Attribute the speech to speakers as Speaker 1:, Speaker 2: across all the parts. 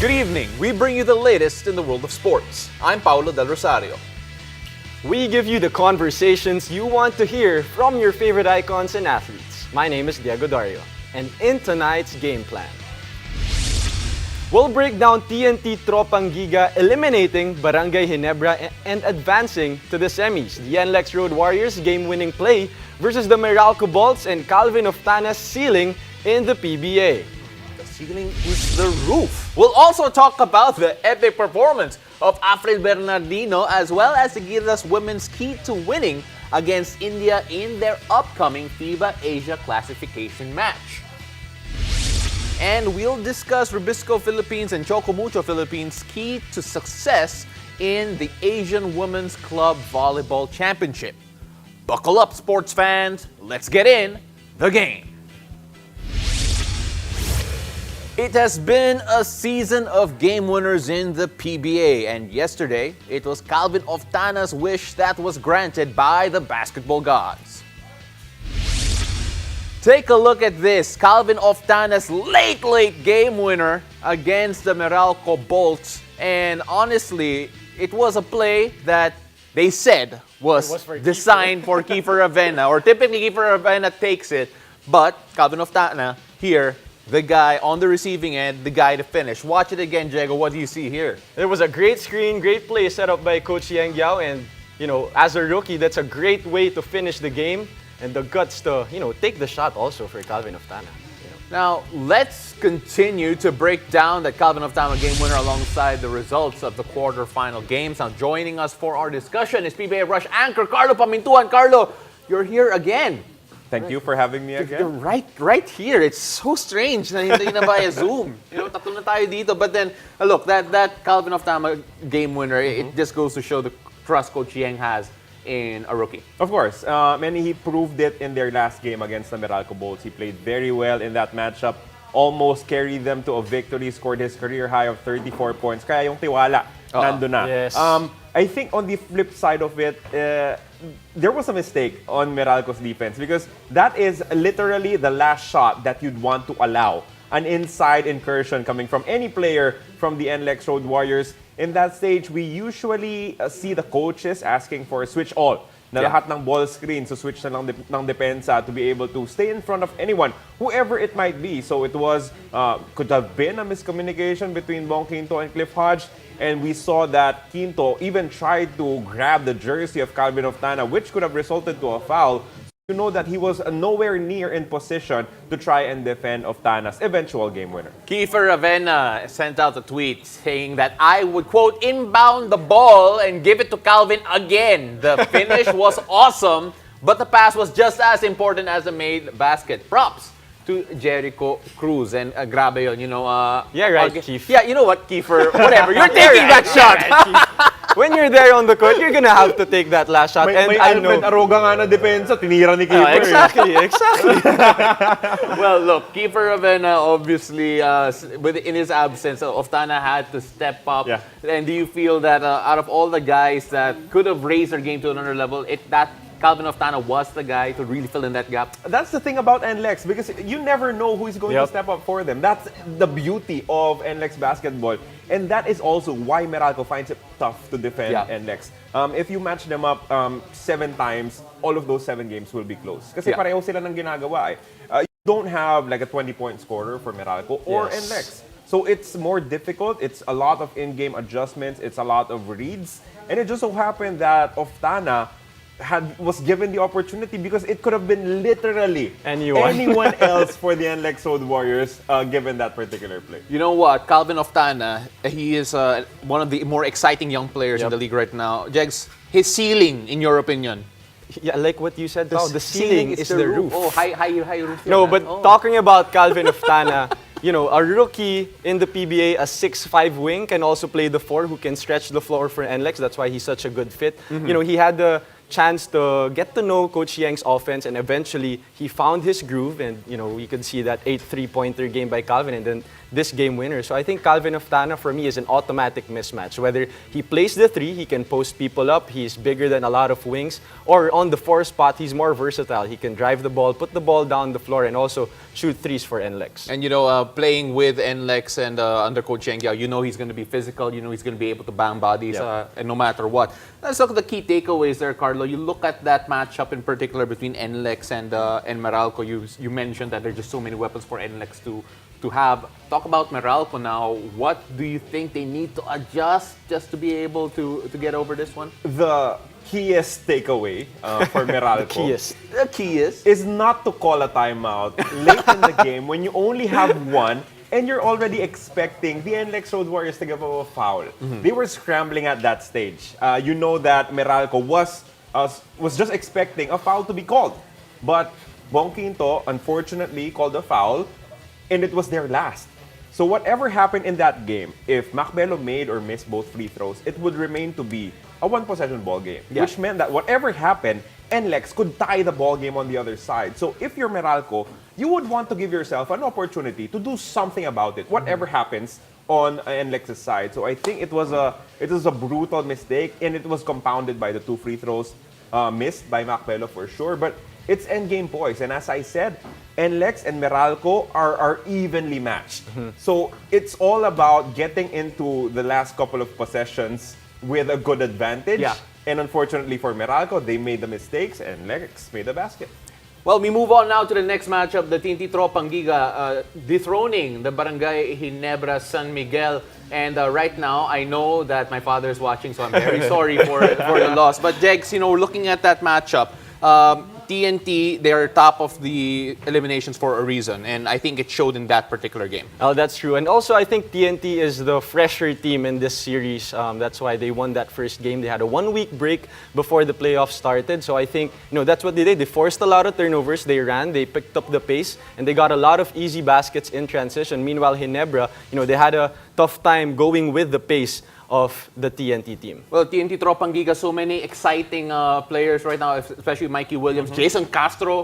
Speaker 1: Good evening. We bring you the latest in the world of sports. I'm Paulo Del Rosario.
Speaker 2: We give you the conversations you want to hear from your favorite icons and athletes. My name is Diego Dario, and in tonight's game plan, we'll break down TNT Tropang Giga eliminating Barangay Ginebra and advancing to the semis. The NLEX Road Warriors game-winning play versus the Meralco Bolts and Calvin Oftana's ceiling in the PBA.
Speaker 1: Ceiling is the roof. We'll also talk about the epic performance of Afril Bernardino as well as the Giras women's key to winning against India in their upcoming FIBA Asia classification match. And we'll discuss Rubisco Philippines and Chocomucho Philippines' key to success in the Asian Women's Club Volleyball Championship. Buckle up, sports fans. Let's get in the game. It has been a season of game winners in the PBA, and yesterday it was Calvin Oftana's wish that was granted by the basketball gods. Take a look at this, Calvin Oftana's late game winner against the Meralco Bolts, and honestly, it was a play that they said was designed for Kiefer Avena, or typically Kiefer Avena takes it, but Calvin Oftana here, the guy on the receiving end, the guy to finish. Watch it again, Diego. What do you see here?
Speaker 2: There was a great screen, great play set up by Coach Yang Yao, and as a rookie, that's a great way to finish the game, and the guts to take the shot also for Calvin Oftana.
Speaker 1: Now, let's continue to break down the Calvin Oftana game winner alongside the results of the quarterfinal games. Now, joining us for our discussion is PBA Rush anchor Carlo Pamintuan. Carlo, you're here again.
Speaker 3: Thank you for having me again.
Speaker 1: You're right here. It's so strange na hindi na via Zoom. Tatlo na tayo dito. But then, look, that Calvin Oftana game winner, it just goes to show the trust Coach Yang has in a rookie.
Speaker 3: Of course, and he proved it in their last game against the Meralco Bolts. He played very well in that matchup, almost carried them to a victory, scored his career high of 34 points. Kaya yung tiwala, nandun na.
Speaker 2: Yes.
Speaker 3: I think on the flip side of it, there was a mistake on Meralco's defense because that is literally the last shot that you'd want to allow. An inside incursion coming from any player from the NLEX Road Warriors. In that stage, we usually see the coaches asking for a switch all. Na lahat ng ball screen, so switch na lang ng depensa to be able to stay in front of anyone, whoever it might be. So it was, could have been a miscommunication between Bong Quinto and Cliff Hodge. And we saw that Quinto even tried to grab the jersey of Calvin Oftana, which could have resulted to a foul. You know that he was nowhere near in position to try and defend Oftana's eventual game winner.
Speaker 1: Kiefer Avena sent out a tweet saying that I would, quote, inbound the ball and give it to Calvin again. The finish was awesome, but the pass was just as important as the made basket. Props to Jericho Cruz. And grabe yun,
Speaker 2: Yeah, right, Keith.
Speaker 1: Yeah, you know what, Kiefer? Whatever. You're taking that shot.
Speaker 2: When you're there on the court, you're gonna have to take that last shot.
Speaker 3: May
Speaker 2: I know.
Speaker 3: Alfred Aroga nga na depensa, tinira ni Keeper.
Speaker 2: Exactly.
Speaker 1: Well, look, Kiefer Avena, obviously, in his absence, Oftana had to step up.
Speaker 3: Yeah.
Speaker 1: And do you feel that out of all the guys that could have raised their game to another level, that Calvin Oftana was the guy to really fill in that gap?
Speaker 3: That's the thing about NLEX because you never know who is going to step up for them. That's the beauty of NLEX basketball. And that is also why Meralco finds it tough to defend NLEX. If you match them up 7 times, all of those 7 games will be close. Kasi pareho sila ng ginagawa eh. You don't have like a 20-point scorer for Meralco or NLEX. So it's more difficult. It's a lot of in-game adjustments. It's a lot of reads. And it just so happened that Oftana was given the opportunity because it could have been literally anyone else for the NLEX Road Warriors given that particular play.
Speaker 1: You know what? Calvin Oftana, he is one of the more exciting young players in the league right now. Jegs, his ceiling, in your opinion?
Speaker 2: Yeah, like what you said, the ceiling is the roof.
Speaker 1: Oh, high roof.
Speaker 2: No, but talking about Calvin Oftana, a rookie in the PBA, a 6'5" wing, can also play the 4 who can stretch the floor for NLEX. That's why he's such a good fit. He had the chance to get to know Coach Yang's offense, and eventually he found his groove, and we could see that 8 3-pointer game by Calvin, and then this game winner. So I think Calvin Oftana for me is an automatic mismatch. Whether he plays the 3, he can post people up, he's bigger than a lot of wings, or on the 4 spot, he's more versatile. He can drive the ball, put the ball down the floor, and also shoot 3s for NLEX.
Speaker 1: And playing with NLEX and under Coach Yang Yao, he's going to be physical, he's going to be able to bang bodies, and no matter what. Let's look at the key takeaways there, Carlo. You look at that matchup in particular between NLEX and Meralco. You mentioned that there's just so many weapons for NLEX to have. Talk about Meralco now. What do you think they need to adjust just to be able to get over this one?
Speaker 3: The keyest takeaway for Meralco
Speaker 1: The keyest
Speaker 3: is not to call a timeout late in the game when you only have one and you're already expecting the NLEX Road Warriors to give up a foul. They were scrambling at that stage. You know that Meralco was just expecting a foul to be called. But Bong Quinto, unfortunately, called a foul, and it was their last. So whatever happened in that game, if Macbelo made or missed both free throws, it would remain to be a one-possession ball game, which meant that whatever happened, NLEX could tie the ball game on the other side. So if you're Meralco, you would want to give yourself an opportunity to do something about it, whatever happens on NLEX's side. So I think it was a brutal mistake, and it was compounded by the 2 free throws missed by Macbelo for sure. But it's endgame poise, and as I said, NLEX and Meralco are evenly matched. So it's all about getting into the last couple of possessions with a good advantage. And unfortunately for Meralco, they made the mistakes, and NLEX made the basket.
Speaker 1: Well, we move on now to the next matchup, the TNT Tropang Giga dethroning the Barangay Ginebra San Miguel. And right now, I know that my father is watching, so I'm very sorry for the loss. But Jegs, looking at that matchup, TNT, they're top of the eliminations for a reason, and I think it showed in that particular game.
Speaker 2: Oh, that's true. And also, I think TNT is the fresher team in this series. That's why they won that first game. They had a 1-week break before the playoffs started. So I think, that's what they did. They forced a lot of turnovers. They ran, they picked up the pace, and they got a lot of easy baskets in transition. Meanwhile, Ginebra, they had a tough time going with the pace of the TNT team.
Speaker 1: Well, TNT Tropang Giga, so many exciting players right now, especially Mikey Williams. Jason Castro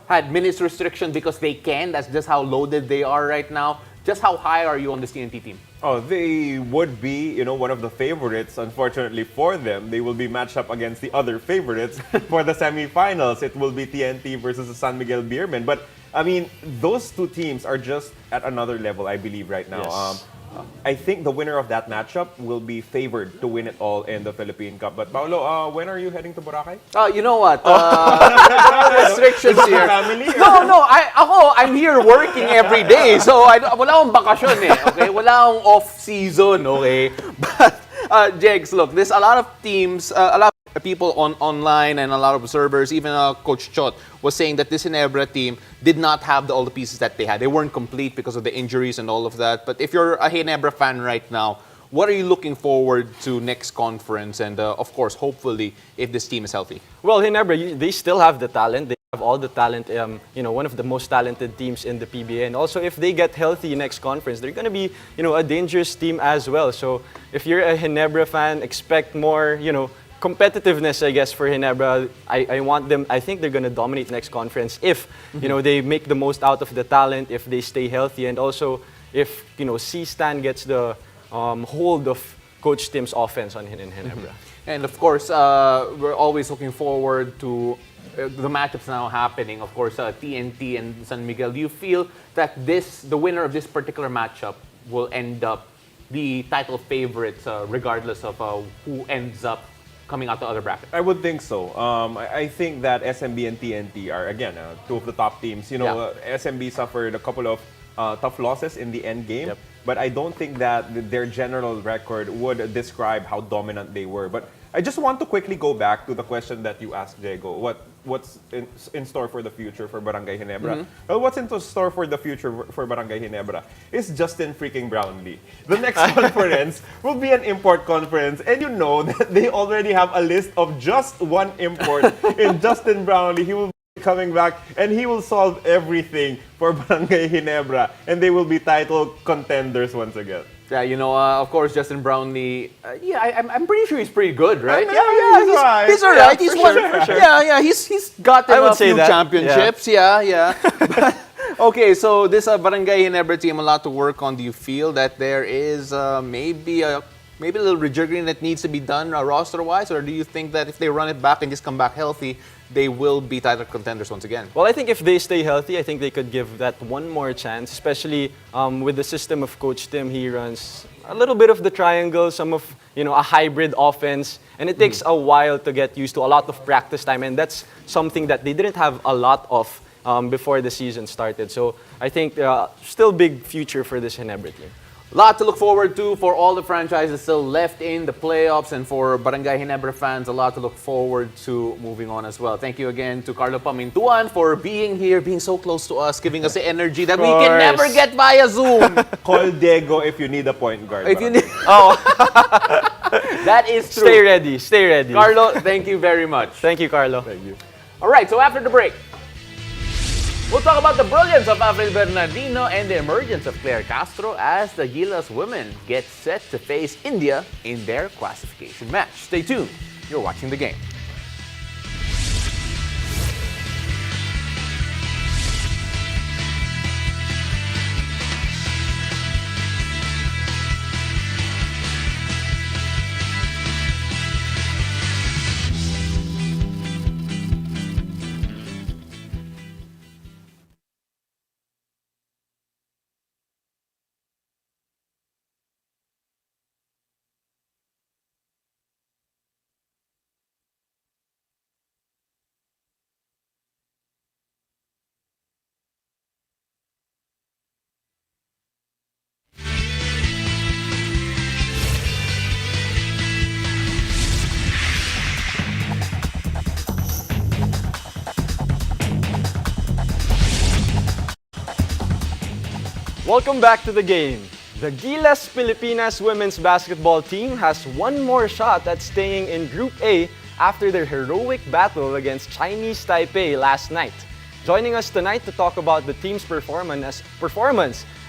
Speaker 1: had minutes restriction because they can. That's just how loaded they are right now. Just how high are you on this TNT team?
Speaker 3: Oh, they would be, one of the favorites. Unfortunately for them, they will be matched up against the other favorites for the semifinals. It will be TNT versus the San Miguel Beermen. But, those two teams are just at another level, I believe, right now.
Speaker 2: Yes.
Speaker 3: I think the winner of that matchup will be favored to win it all in the Philippine Cup. But Paolo, when are you heading to Boracay?
Speaker 1: You know what? Restrictions here.
Speaker 3: Family?
Speaker 1: No. I'm here working every day. So wala akong bakasyon eh. Okay? Wala akong off-season. Okay? But, Jegs, look, there's a lot of teams, a lot of people online and a lot of observers, even Coach Chot, was saying that this Ginebra team did not have all the pieces that they had. They weren't complete because of the injuries and all of that. But if you're a Ginebra fan right now, what are you looking forward to next conference? And of course, hopefully, if this team is healthy.
Speaker 2: Well, Ginebra, they still have the talent. They have all the talent, one of the most talented teams in the PBA. And also, if they get healthy next conference, they're going to be, a dangerous team as well. So if you're a Ginebra fan, expect more, competitiveness, I guess, for Ginebra. I want them. I think they're going to dominate next conference if they make the most out of the talent, if they stay healthy, and also if C-Stan gets the hold of Coach Tim's offense in Ginebra.
Speaker 1: And of course, we're always looking forward to the matchups now happening. Of course, TNT and San Miguel. Do you feel that the winner of this particular matchup will end up the title favorites, regardless of who ends up coming out the other bracket?
Speaker 3: I would think so. I think that SMB and TNT are, again, two of the top teams. SMB suffered a couple of tough losses in the end game, but I don't think that their general record would describe how dominant they were. But I just want to quickly go back to the question that you asked, Diego. What's in store for the future for Barangay Ginebra? Well, what's in store for the future for Barangay Ginebra is Justin freaking Brownlee. The next conference will be an import conference, and you know that they already have a list of just one import in Justin Brownlee. He will be coming back, and he will solve everything for Barangay Ginebra, and they will be title contenders once again.
Speaker 1: Yeah, of course, Justin Brownlee. I'm pretty sure he's pretty good, right? He's all
Speaker 2: Yeah,
Speaker 1: right. He's
Speaker 2: for
Speaker 1: won.
Speaker 2: sure, for sure.
Speaker 1: Yeah, he's gotten
Speaker 2: I would
Speaker 1: a
Speaker 2: say
Speaker 1: few
Speaker 2: that,
Speaker 1: championships. Yeah. Okay, so this Barangay Ginebra team, a lot to work on. Do you feel that there is maybe a little rejiggering that needs to be done roster-wise, or do you think that if they run it back and just come back healthy, they will be title contenders once again?
Speaker 2: Well, I think if they stay healthy, I think they could give that one more chance, especially with the system of Coach Tim. He runs a little bit of the triangle, some of, a hybrid offense, and it takes a while to get used to, a lot of practice time, and that's something that they didn't have a lot of before the season started. So I think still big future for this Ginebra team.
Speaker 1: A lot to look forward to for all the franchises still left in the playoffs, and for Barangay Ginebra fans, a lot to look forward to moving on as well. Thank you again to Carlo Pamintuan for being here, being so close to us, giving us the energy that we can never get via Zoom.
Speaker 3: Call Diego if you need a point guard.
Speaker 1: If you need, that is true.
Speaker 2: Stay ready.
Speaker 1: Carlo, thank you very much.
Speaker 2: Thank you, Carlo.
Speaker 3: Thank you.
Speaker 1: All right, so after the break, we'll talk about the brilliance of Afril Bernardino and the emergence of Claire Castro as the Gilas women get set to face India in their classification match. Stay tuned. You're watching the game.
Speaker 2: Welcome back to the game. The Gilas Pilipinas women's basketball team has one more shot at staying in Group A after their heroic battle against Chinese Taipei last night. Joining us tonight to talk about the team's performance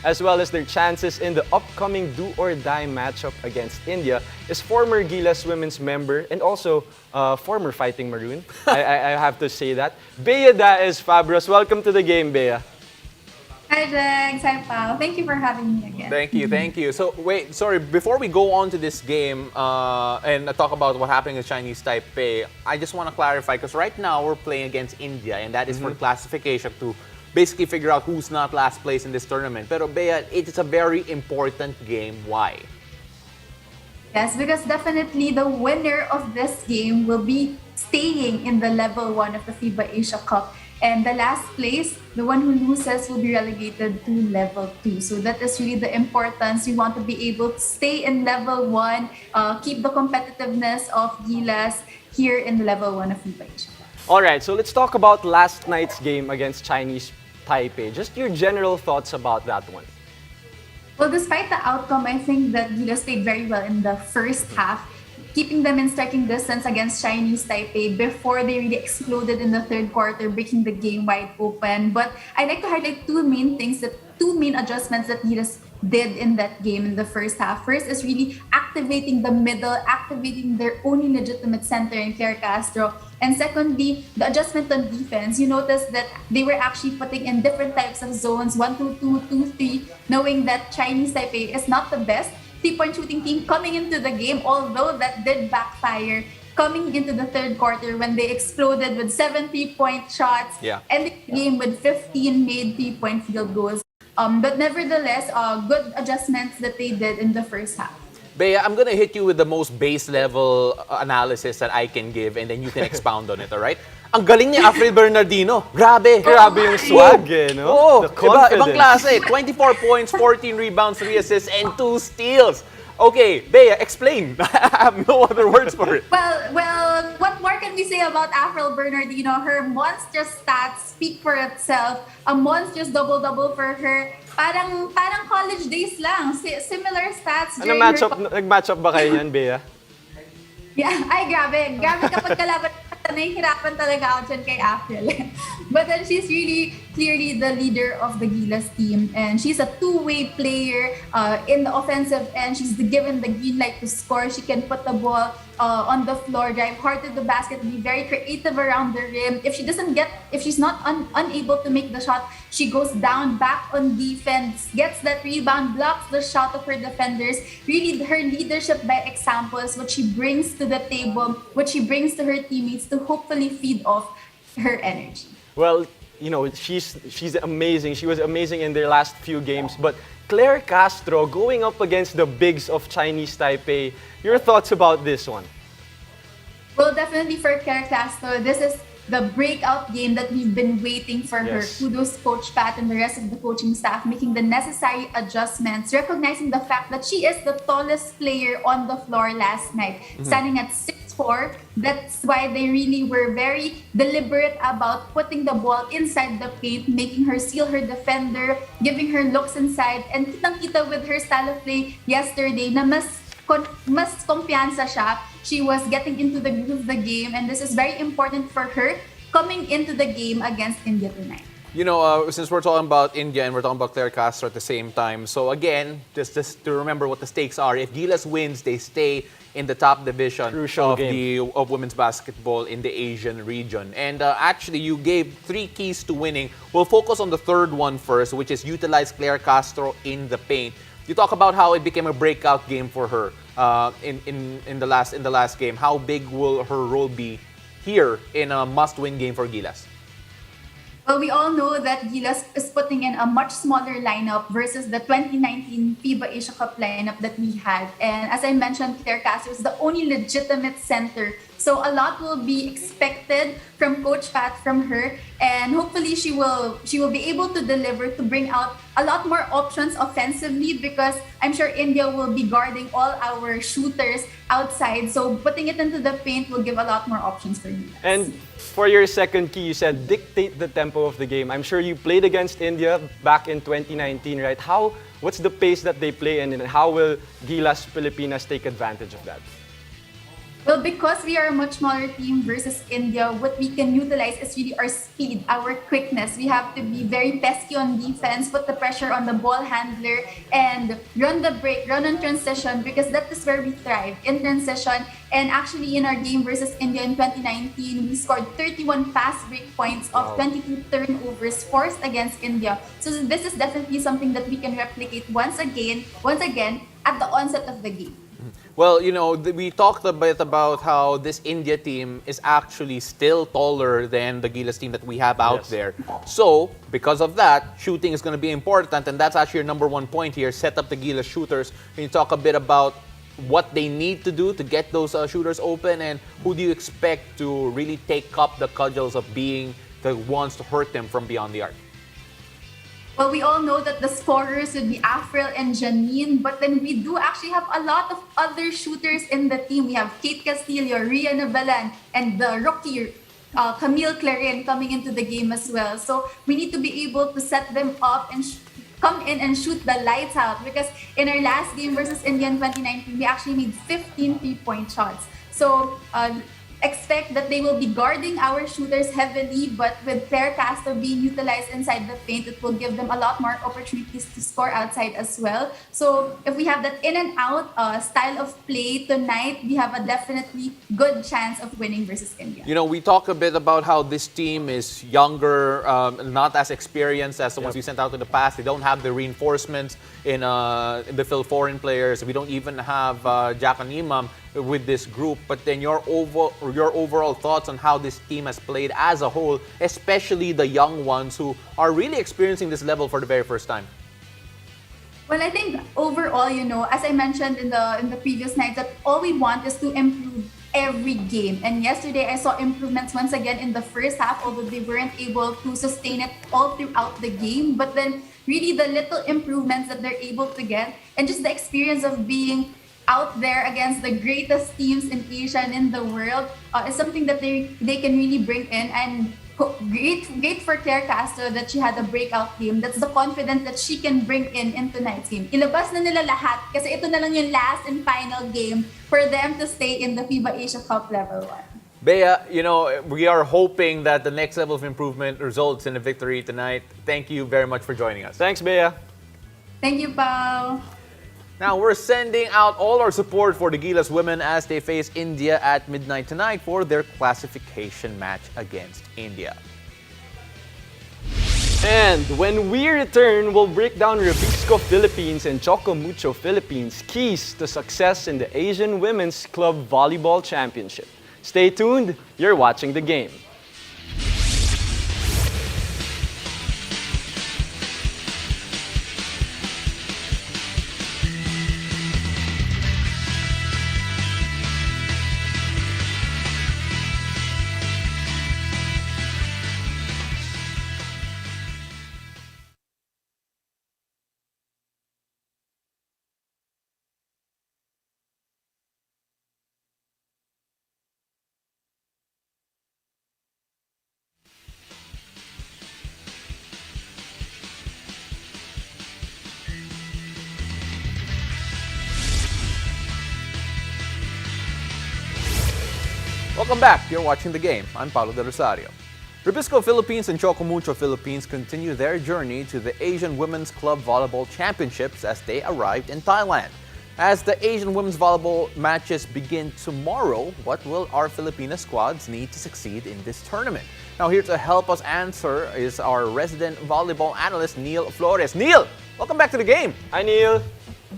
Speaker 2: as well as their chances in the upcoming do-or-die matchup against India is former Gilas women's member and also former Fighting Maroon. I have to say that. Bea Daez Fabros, welcome to the game, Bea.
Speaker 4: Hi, Jegs. Hi, Pao. Thank you for having me again.
Speaker 1: Thank you. So, wait, sorry, before we go on to this game and talk about what happened in Chinese Taipei, I just want to clarify, because right now we're playing against India, and that is for classification to basically figure out who's not last place in this tournament. Pero Bea, it is a very important game. Why?
Speaker 4: Yes, because definitely the winner of this game will be staying in the level 1 of the FIBA Asia Cup. And the last place, the one who loses, will be relegated to level 2. So that is really the importance. We want to be able to stay in level 1, keep the competitiveness of Gilas here in the level 1 of FIBA Asia.
Speaker 2: All right, so let's talk about last night's game against Chinese Taipei. Just your general thoughts about that one.
Speaker 4: Well, despite the outcome, I think that Gilas played very well in the first half, keeping them in striking distance against Chinese Taipei before they really exploded in the third quarter, breaking the game wide open. But I'd like to highlight two main adjustments that Gilas did in that game in the first half. First is really activating the middle, activating their only legitimate center in Claire Castro. And secondly, the adjustment on defense. You notice that they were actually putting in different types of zones, 1-2-2, 2-3, knowing that Chinese Taipei is not the best three-point shooting team coming into the game, although that did backfire coming into the third quarter when they exploded with 7 3-point shots, ending the game with 15 made 3-point field goals. But nevertheless, good adjustments that they did in the first half.
Speaker 1: Bea, I'm gonna hit you with the most base level analysis that I can give, and then you can expound on it, all right? Ang galing ni Afril Bernardino. Grabe.
Speaker 2: Grabe yung swag, no?
Speaker 1: Oh,
Speaker 2: The confidence.
Speaker 1: ibang klase. 24 points, 14 rebounds, 3 assists, and 2 steals. Okay, Bea, explain. I have no other words for it.
Speaker 4: Well, what more can we say about Afril Bernardino? Her monstrous stats speak for itself. A monstrous double-double for her. Parang college days lang. Similar stats during
Speaker 2: Nag-match up ba kayo yan, Bea?
Speaker 4: Yeah, ay grabe. Grabe kapag kalaban nahihirapan talaga ako dyan kay Afril. But then she's really clearly the leader of the Gilas team. And she's a two-way player in the offensive end. She's given the green light to score. She can put the ball on the floor, drive hard to the basket, be very creative around the rim. If she's not unable to make the shot, she goes down, back on defense, gets that rebound, blocks the shot of her defenders. Really, her leadership by example is what she brings to the table, what she brings to her teammates to hopefully feed off her energy.
Speaker 2: Well, she's amazing. She was amazing in their last few games. But Claire Castro going up against the bigs of Chinese Taipei. Your thoughts about this one?
Speaker 4: Well, definitely for Claire Castro, this is the breakout game that we've been waiting for her.
Speaker 2: Yes.
Speaker 4: Kudos Coach Pat and the rest of the coaching staff making the necessary adjustments, recognizing the fact that she is the tallest player on the floor last night, standing at 6'4". That's why they really were very deliberate about putting the ball inside the paint, making her seal her defender, giving her looks inside, and kitang-kita with her style of play yesterday na mas kumpiyansa siya. She was getting into the groove of the game, and this is very important for her coming into the game against India tonight.
Speaker 1: Since we're talking about India and we're talking about Claire Castro at the same time, so again, just to remember what the stakes are, if Gilas wins, they stay in the top division
Speaker 2: Crucial
Speaker 1: of women's basketball in the Asian region. And actually, you gave 3 keys to winning. We'll focus on the third one first, which is utilize Claire Castro in the paint. You talk about how it became a breakout game for her in the last game. How big will her role be here in a must-win game for Gilas?
Speaker 4: Well, we all know that Gilas is putting in a much smaller lineup versus the 2019 FIBA Asia Cup lineup that we had. And as I mentioned, Claire Castro is the only legitimate center. So a lot will be expected from Coach Pat, from her, and hopefully she will be able to deliver, to bring out a lot more options offensively, because I'm sure India will be guarding all our shooters outside. So putting it into the paint will give a lot more options for Gilas.
Speaker 2: And for your second key, you said dictate the tempo of the game. I'm sure you played against India back in 2019, right? What's the pace that they play in, and how will Gilas Pilipinas take advantage of that?
Speaker 4: Well, because we are a much smaller team versus India, what we can utilize is really our speed, our quickness. We have to be very pesky on defense, put the pressure on the ball handler, and run the break, run on transition, because that is where we thrive, in transition. And actually, in our game versus India in 2019, we scored 31 fast break points of 22 turnovers forced against India. So this is definitely something that we can replicate once again at the onset of the game.
Speaker 1: Well, we talked a bit about how this India team is actually still taller than the Gilas team that we have out there. So, because of that, shooting is going to be important, and that's actually your number one point here, set up the Gilas shooters. Can you talk a bit about what they need to do to get those shooters open, and who do you expect to really take up the cudgels of being the ones to hurt them from beyond the arc?
Speaker 4: Well, we all know that the scorers would be Afril and Janine, but then we do actually have a lot of other shooters in the team. We have Kate Castillo, Ria Nabalan, and the rookie Camille Clarin coming into the game as well. So we need to be able to set them up and come in and shoot the lights out, because in our last game versus India in 2019, we actually made 15 3-point shots. So expect that they will be guarding our shooters heavily, but with Claire Castro being utilized inside the paint, it will give them a lot more opportunities to score outside as well. So if we have that in and out style of play tonight, we have a definitely good chance of winning versus India.
Speaker 1: We talk a bit about how this team is younger, not as experienced as the ones we sent out in the past. They don't have the reinforcements in the field foreign players. We don't even have Jack and Imam with this group. But then your overall thoughts on how this team has played as a whole, especially the young ones who are really experiencing this level for the very first time.
Speaker 4: Well, I think overall, as I mentioned in the previous night, that all we want is to improve every game. And yesterday, I saw improvements once again in the first half, although they weren't able to sustain it all throughout the game. But then really the little improvements that they're able to get, and just the experience of being out there against the greatest teams in Asia and in the world is something that they can really bring in. And great for Claire Castro that she had a breakout game. That's the confidence that she can bring in tonight's game. Ilabas na nila lahat kasi ito na lang yung last and final game for them to stay in the FIBA Asia Cup level 1.
Speaker 1: Bea, we are hoping that the next level of improvement results in a victory tonight. Thank you very much for joining us.
Speaker 2: Thanks, Bea.
Speaker 4: Thank you, Pao.
Speaker 1: Now, we're sending out all our support for the Gilas women as they face India at midnight tonight for their classification match against India.
Speaker 2: And when we return, we'll break down Ribisco Philippines and Choco Mucho Philippines' keys to success in the Asian Women's Club Volleyball Championship. Stay tuned, you're watching the game.
Speaker 1: Welcome back. You're watching the game. I'm Paulo De Rosario. Ribisco Philippines and Choco Mucho Philippines continue their journey to the Asian Women's Club Volleyball Championships as they arrived in Thailand. As the Asian Women's Volleyball matches begin tomorrow, what will our Filipina squads need to succeed in this tournament? Now, here to help us answer is our resident volleyball analyst, Neil Flores. Neil, welcome back to the game.
Speaker 2: Hi, Neil.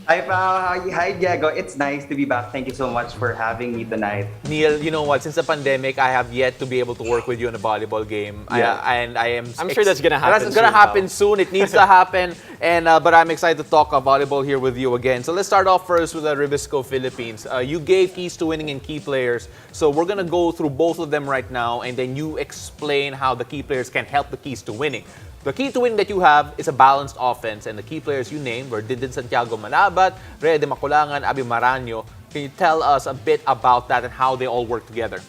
Speaker 5: Hi, Pao. Hi, Diego. It's nice to be back. Thank you so much for having me tonight.
Speaker 1: Neil, you know what? Since the pandemic, I have yet to be able to work with you in a volleyball game.
Speaker 5: Yeah.
Speaker 1: I'm
Speaker 2: sure that's gonna happen
Speaker 1: That's gonna
Speaker 2: soon,
Speaker 1: happen
Speaker 2: Pao.
Speaker 1: soon. It needs to happen. But I'm excited to talk volleyball here with you again. So let's start off first with the Ribisco Philippines. You gave keys to winning and key players. So we're gonna go through both of them right now, and then you explain how the key players can help the keys to winning. The key to winning that you have is a balanced offense, and the key players you named were Dindin Santiago Manabat, Rhea de Maculangan, Abi Marano. Can you tell us a bit about that and how they all work together?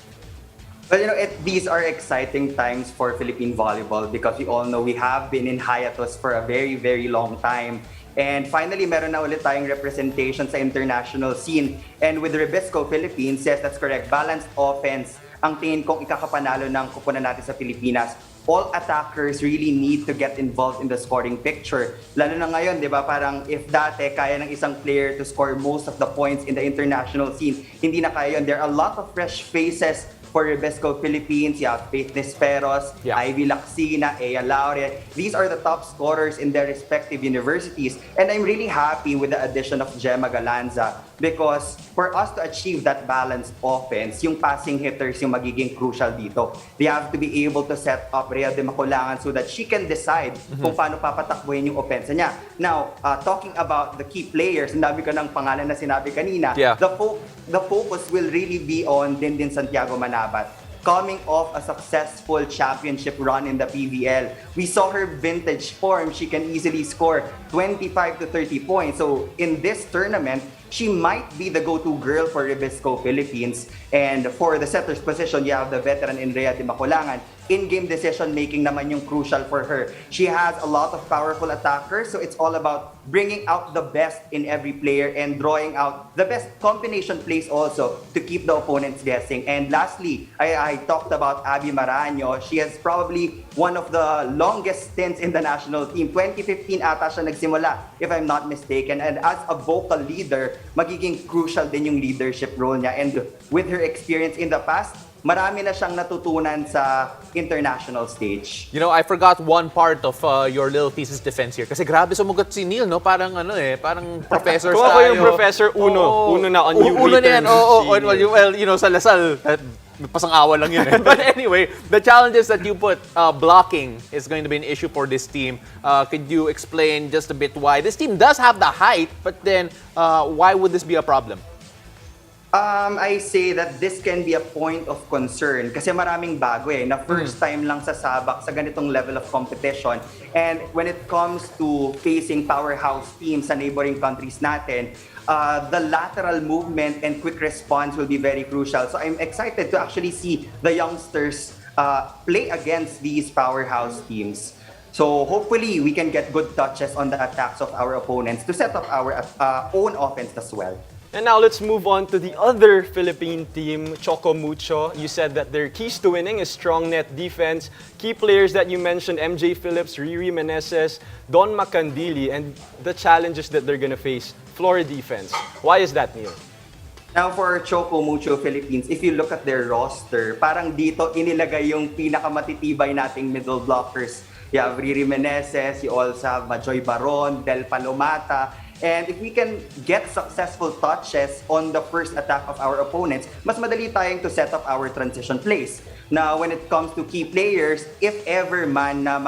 Speaker 5: Well, these are exciting times for Philippine volleyball because we all know we have been in hiatus for a very, very long time. And finally, meron na ulit tayong representation sa international scene. And with Ribisco Philippines, yes, that's correct. Balanced offense ang tingin kong ikakapanalo ng kupunan natin sa Pilipinas. All attackers really need to get involved in the scoring picture. Lalo na ngayon, di ba, parang if dati kaya ng isang player to score most of the points in the international scene, hindi na kaya yun. There are a lot of fresh faces for Ribisco Philippines. You have Faith Nisperos, Ivy Lacsina, Ea Laure. These are the top scorers in their respective universities. And I'm really happy with the addition of Gemma Galanza because for us to achieve that balanced offense, yung passing hitters yung magiging crucial dito. They have to be able to set up Rhea de Maculangan so that she can decide kung paano papatakbuhin yung offense niya. Now, talking about the key players, ang dami ko ng pangalan na sinabi kanina, the focus will really be on Dindin Santiago Manabat. Coming off a successful championship run in the PVL. We saw her vintage form. She can easily score 25 to 30 points. So in this tournament, she might be the go-to girl for Ribisco Philippines. And for the setter's position, you have the veteran Rhea de Maculangan. In-game decision-making naman yung crucial for her. She has a lot of powerful attackers, so it's all about bringing out the best in every player and drawing out the best combination plays also to keep the opponents guessing. And lastly, I talked about Abi Marano. She has probably one of the longest stints in the national team. 2015 ata siya nagsimula, if I'm not mistaken. And as a vocal leader, magiging crucial din yung leadership role niya. And with her experience in the past, marami na siyang natutunan sa international stage.
Speaker 1: You know, I forgot one part of your little thesis defense here. Kasi grabe sumugot si Neil, no? Parang parang professor
Speaker 2: Kung ako yung professor, uno na on you
Speaker 1: uno na yan.
Speaker 2: returns.
Speaker 1: Well, sa Lasal, pasang-awa lang yun. But anyway, the challenges that you put, blocking is going to be an issue for this team. Could you explain just a bit why? This team does have the height, but then why would this be a problem?
Speaker 5: I say that this can be a point of concern kasi maraming bago na first time lang sa sabak sa ganitong level of competition. And when it comes to facing powerhouse teams sa neighboring countries natin, the lateral movement and quick response will be very crucial. So I'm excited to actually see the youngsters play against these powerhouse teams. So hopefully we can get good touches on the attacks of our opponents to set up our own offense as well.
Speaker 2: And now let's move on to the other Philippine team, Choco Mucho. You said that their keys to winning is strong net defense. Key players that you mentioned, MJ Phillips, Riri Meneses, Don Macandili, and the challenges that they're gonna face, floor defense. Why is that, Neil?
Speaker 5: Now for Choco Mucho Philippines, if you look at their roster, parang dito inilagay yung pinakamatitibay nating middle blockers. You have Riri Meneses, you also have Majoy Baron, Del Palomata. And if we can get successful touches on the first attack of our opponents, mas madali tayong to set up our transition plays. Now, when it comes to key players, if ever man na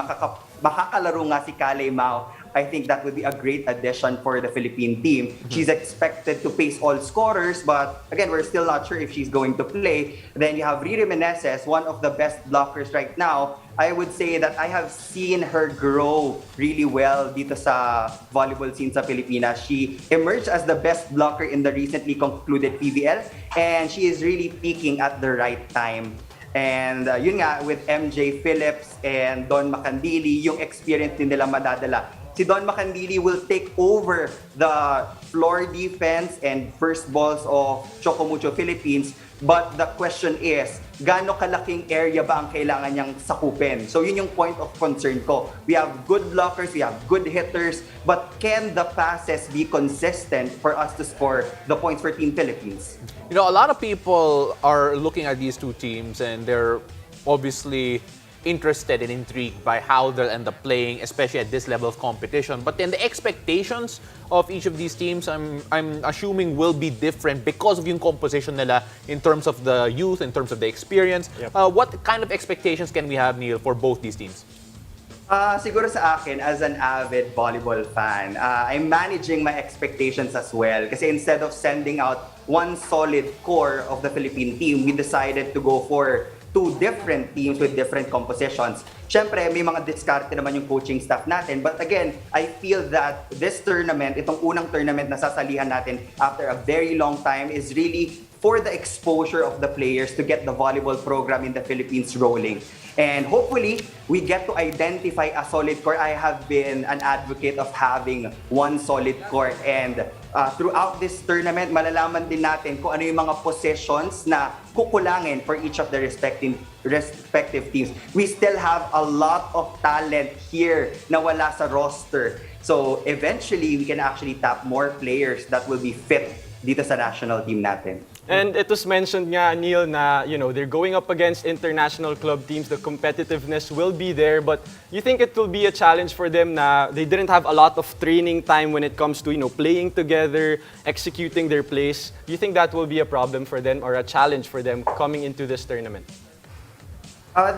Speaker 5: makakalaro nga si Kaley Mao, I think that would be a great addition for the Philippine team. She's expected to pace all scorers, but again, we're still not sure if she's going to play. Then you have Riri Meneses, one of the best blockers right now. I would say that I have seen her grow really well dito sa volleyball scene sa Pilipinas. She emerged as the best blocker in the recently concluded PBL, and she is really peaking at the right time. And yun nga, with MJ Phillips and Don Macandili, yung experience din nila madadala. Si Don Macandili will take over the floor defense and first balls of Choco Mucho Philippines. But the question is, gaano kalaking area ba ang kailangan niyang sakupin? So yun yung point of concern ko. We have good blockers, we have good hitters, but can the passes be consistent for us to score the points for Team Philippines?
Speaker 1: You know, a lot of people are looking at these two teams and they're obviously interested and intrigued by how they'll end up playing, especially at this level of competition. But then the expectations of each of these teams, I'm assuming, will be different because of yung composition nila in terms of the youth, in terms of the experience.
Speaker 2: Yep.
Speaker 1: What kind of expectations can we have, Neil, for both these teams?
Speaker 5: Siguro sa akin, as an avid volleyball fan, I'm managing my expectations as well. Kasi instead of sending out one solid core of the Philippine team, we decided to go for two different teams with different compositions. Siyempre, may mga diskarte naman yung coaching staff natin. But again, I feel that this tournament, itong unang tournament na sasalihan natin after a very long time, is really for the exposure of the players to get the volleyball program in the Philippines rolling. And hopefully, we get to identify a solid core. I have been an advocate of having one solid core. And throughout this tournament, malalaman din natin kung ano yung mga positions na kukulangin for each of the respective teams. We still have a lot of talent here na wala sa roster. So eventually, we can actually tap more players that will be fit dito sa national team natin.
Speaker 2: And it was mentioned nga, Neil, na they're going up against international club teams. The competitiveness will be there, but you think it will be a challenge for them na they didn't have a lot of training time when it comes to playing together, executing their plays. Do you think that will be a problem for them or a challenge for them coming into this tournament?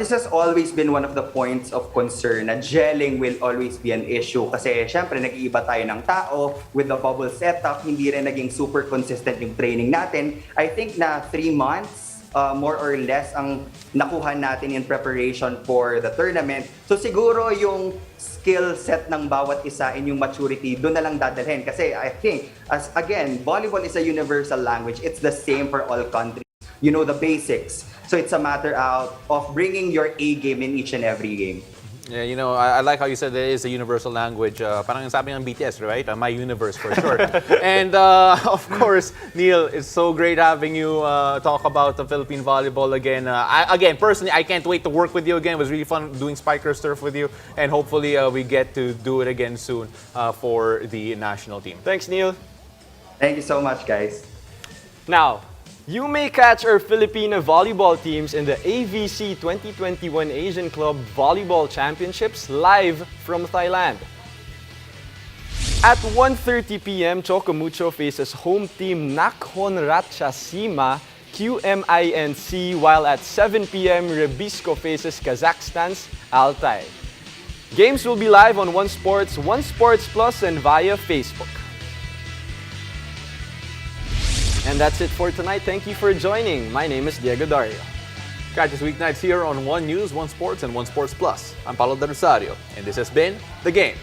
Speaker 5: This has always been one of the points of concern na gelling will always be an issue kasi syempre nag-iiba tayo ng tao with the bubble setup, hindi rin naging super consistent yung training natin. I think na 3 months more or less ang nakuha natin in preparation for the tournament. So siguro yung skill set ng bawat isa and yung maturity doon na lang dadalhin kasi I think again, volleyball is a universal language. It's the same for all countries. You know the basics. So it's a matter of bringing your A game in each and every game.
Speaker 1: Yeah, I like how you said that it is a universal language. Parang sabi ng BTS, right? My universe for sure. And of course, Neil, it's so great having you talk about the Philippine volleyball again. Personally, I can't wait to work with you again. It was really fun doing Spiker Surf with you. And hopefully, we get to do it again soon for the national team.
Speaker 2: Thanks, Neil.
Speaker 5: Thank you so much, guys.
Speaker 2: Now, you may catch our Filipino volleyball teams in the AVC 2021 Asian Club Volleyball Championships live from Thailand. At 1:30 p.m., Choco Mucho faces home team Nakhon Ratchasima QMINC, while at 7 p.m., Rebisco faces Kazakhstan's Altai. Games will be live on One Sports Plus, and via Facebook. And that's it for tonight. Thank you for joining. My name is Diego Dario.
Speaker 1: Catch us weeknights here on One News, One Sports, and One Sports Plus. I'm Paulo Del Rosario, and this has been The Game.